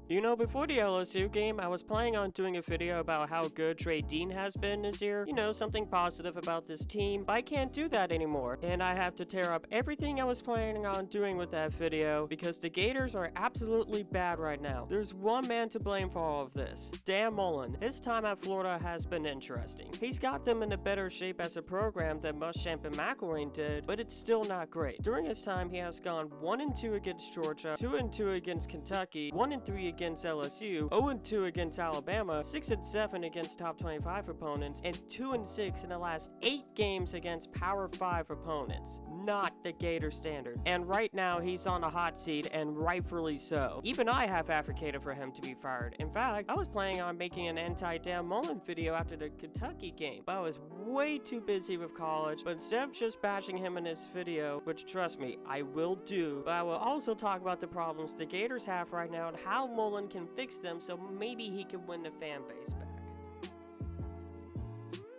You know, before the LSU game, I was planning on doing a video about how good Trey Dean has been this year. You know, something positive about this team, but I can't do that anymore. And I have to tear up everything I was planning on doing with that video because the Gators are absolutely bad right now. There's one man to blame for all of this, Dan Mullen. His time at Florida has been interesting. He's got them in a better shape as a program than Muschamp and McElwain did, but it's still not great. During his time, he has gone 1-2 against Georgia, 2-2 against Kentucky, 1-3 against LSU, 0-2 against Alabama, 6-7 against top 25 opponents, and 2-6 in the last 8 games against Power 5 opponents. Not the Gator standard. And right now, he's on a hot seat, and rightfully so. Even I have advocated for him to be fired. In fact, I was planning on making an anti-Dan Mullen video after the Kentucky game, but I was way too busy with college. But instead of just bashing him in this video, which trust me, I will do, but I will also talk about the problems the Gators have right now and how Mullen can fix them so maybe he can win the fan base back.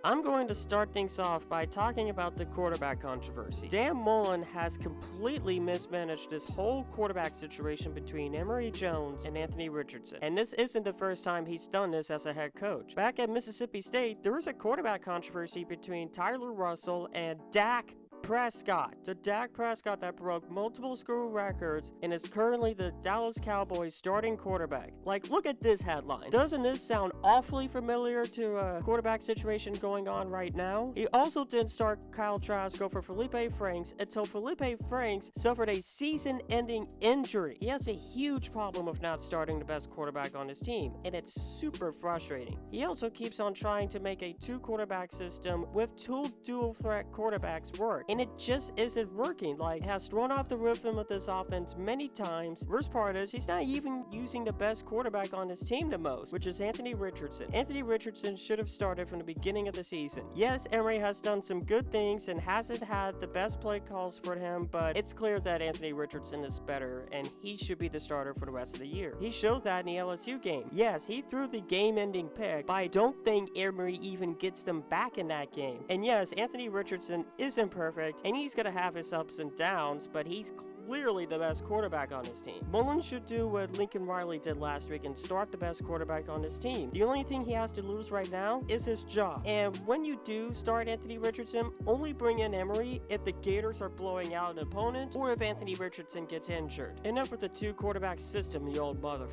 I'm going to start things off by talking about the quarterback controversy. Dan Mullen has completely mismanaged this whole quarterback situation between Emory Jones and Anthony Richardson. And this isn't the first time he's done this as a head coach. Back at Mississippi State, there was a quarterback controversy between Tyler Russell and Dak Prescott. The Dak Prescott that broke multiple school records and is currently the Dallas Cowboys starting quarterback. Like, look at this headline. Doesn't this sound awfully familiar to a quarterback situation going on right now? He also didn't start Kyle Trask over Felipe Franks until Felipe Franks suffered a season-ending injury. He has a huge problem with not starting the best quarterback on his team, and it's super frustrating. He also keeps on trying to make a 2-quarterback system with 2 dual-threat quarterbacks work. And it just isn't working. Like, has thrown off the rhythm of this offense many times. Worst part is, he's not even using the best quarterback on his team the most, which is Anthony Richardson. Anthony Richardson should have started from the beginning of the season. Yes, Emory has done some good things and hasn't had the best play calls for him, but it's clear that Anthony Richardson is better, and he should be the starter for the rest of the year. He showed that in the LSU game. Yes, he threw the game-ending pick, but I don't think Emory even gets them back in that game. And yes, Anthony Richardson isn't perfect, and he's gonna have his ups and downs, but he's clearly the best quarterback on his team. Mullen should do what Lincoln Riley did last week and start the best quarterback on his team. The only thing he has to lose right now is his job. And when you do start Anthony Richardson, only bring in Emory if the Gators are blowing out an opponent or if Anthony Richardson gets injured. Enough with the 2-quarterback system, you old mother.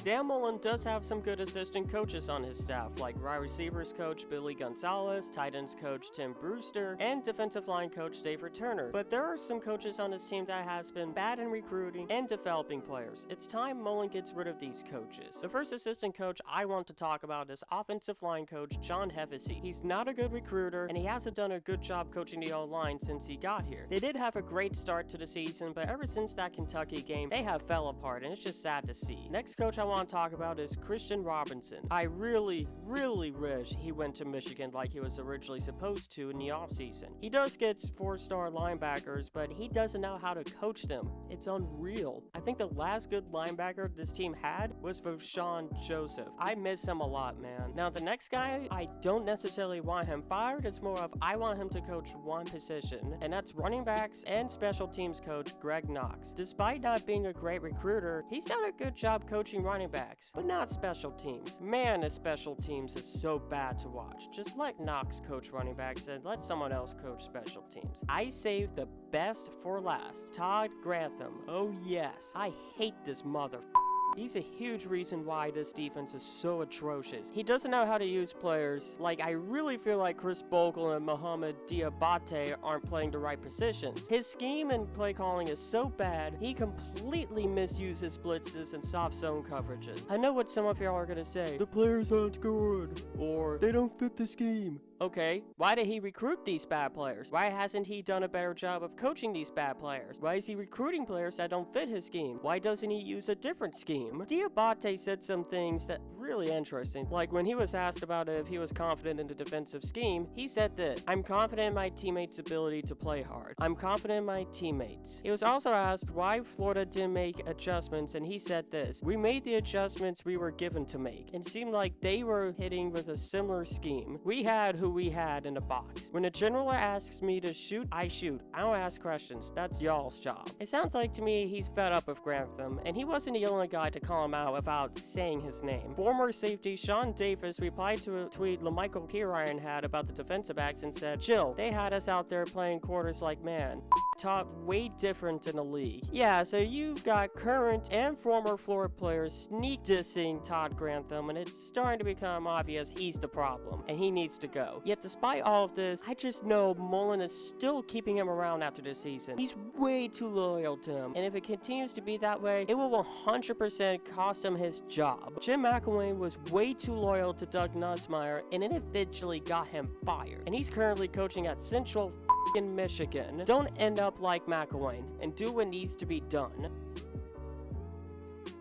Dan Mullen does have some good assistant coaches on his staff, like wide receivers coach Billy Gonzalez, tight ends coach Tim Brewster, and defensive line coach David Turner. But there are some coaches on his team that has been bad in recruiting and developing players. It's time Mullen gets rid of these coaches. The first assistant coach I want to talk about is offensive line coach John Hevesy. He's not a good recruiter, and he hasn't done a good job coaching the O-line since he got here. They did have a great start to the season, but ever since that Kentucky game, they have fell apart, and it's just sad to see. Next coach I want to talk about is Christian Robinson. I really wish he went to Michigan like he was originally supposed to in the offseason. He does get 4-star linebackers, but he doesn't know how to coach them. It's unreal. I think the last good linebacker this team had was Sean Joseph. I miss him a lot, man. Now, the next guy, I don't necessarily want him fired. It's more of I want him to coach one position, and that's running backs and special teams coach Greg Knox. Despite not being a great recruiter, he's done a good job coaching running backs, but not special teams. Man, the special teams is so bad to watch. Just let Knox coach running backs and let someone else coach special teams. I saved the best for last. Todd Grantham. Oh yes. I hate this mother. He's a huge reason why this defense is so atrocious. He doesn't know how to use players. Like, I really feel like Chris Bogle and Mohamed Diabate aren't playing the right positions. His scheme and play calling is so bad, he completely misuses blitzes and soft zone coverages. I know what some of y'all are gonna say. The players aren't good, or they don't fit the scheme. Okay, why did he recruit these bad players? Why hasn't he done a better job of coaching these bad players? Why is he recruiting players that don't fit his scheme? Why doesn't he use a different scheme? Diabate said some things that really interesting. Like when he was asked about if he was confident in the defensive scheme, he said this: "I'm confident in my teammates' ability to play hard. I'm confident in my teammates." He was also asked why Florida didn't make adjustments, and he said this: "We made the adjustments we were given to make. It seemed like they were hitting with a similar scheme. We had who who we had in the box. When a general asks me to shoot, I shoot. I don't ask questions. That's y'all's job. It sounds like to me he's fed up with Grantham, and he wasn't the only guy to call him out without saying his name. Former safety Sean Davis replied to a tweet LaMichael Pirine had about the defensive backs and said, "Chill, they had us out there playing quarters like man. Talk way different in the league." Yeah, so you've got current and former Florida players sneak dissing Todd Grantham, and it's starting to become obvious he's the problem, and he needs to go. Yet despite all of this, I just know Mullen is still keeping him around after this season. He's way too loyal to him, and if it continues to be that way, it will 100% cost him his job. Jim McElwain was way too loyal to Doug Nussmeier, and it eventually got him fired, and he's currently coaching at Central Michigan. Don't end up like McElwain, and do what needs to be done.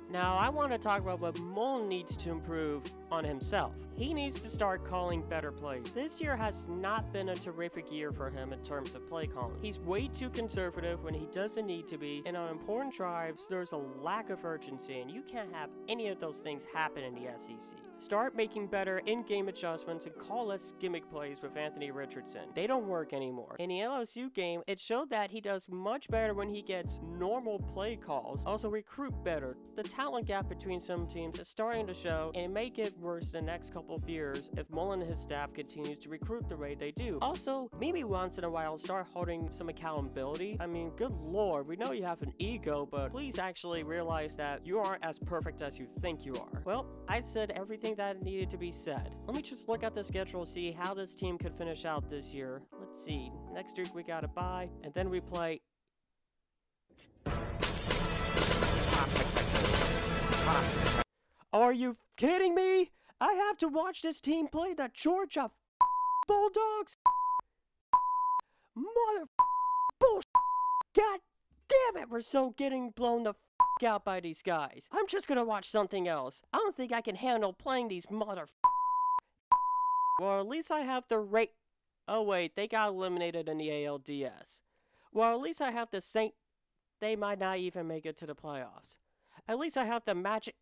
Now, I want to talk about what Mullen needs to improve on himself. He needs to start calling better plays. This year has not been a terrific year for him in terms of play calling. He's way too conservative when he doesn't need to be, and on important drives, there's a lack of urgency, and you can't have any of those things happen in the SEC. Start making better in-game adjustments and call less gimmick plays with Anthony Richardson. They don't work anymore. In the LSU game, it showed that he does much better when he gets normal play calls. Also, recruit better. The talent gap between some teams is starting to show, and it may get worse the next couple of years if Mullen and his staff continues to recruit the way they do. Also, maybe once in a while start holding some accountability. I mean, good lord, we know you have an ego, but please actually realize that you aren't as perfect as you think you are. Well, I said everything that needed to be said. Let me just look at the schedule, see how this team could finish out this year. Let's see, next week we got a bye, and then we play... Are you kidding me? I have to watch this team play the Georgia Bulldogs? Mother bullshit. God damn it, we're so getting blown the out by these guys. I'm just gonna watch something else. I don't think I can handle playing these mother. Well, at least I have the rate. Oh wait, they got eliminated in the ALDS. Well, at least I have the Saint. They might not even make it to the playoffs. At least I have the Magic.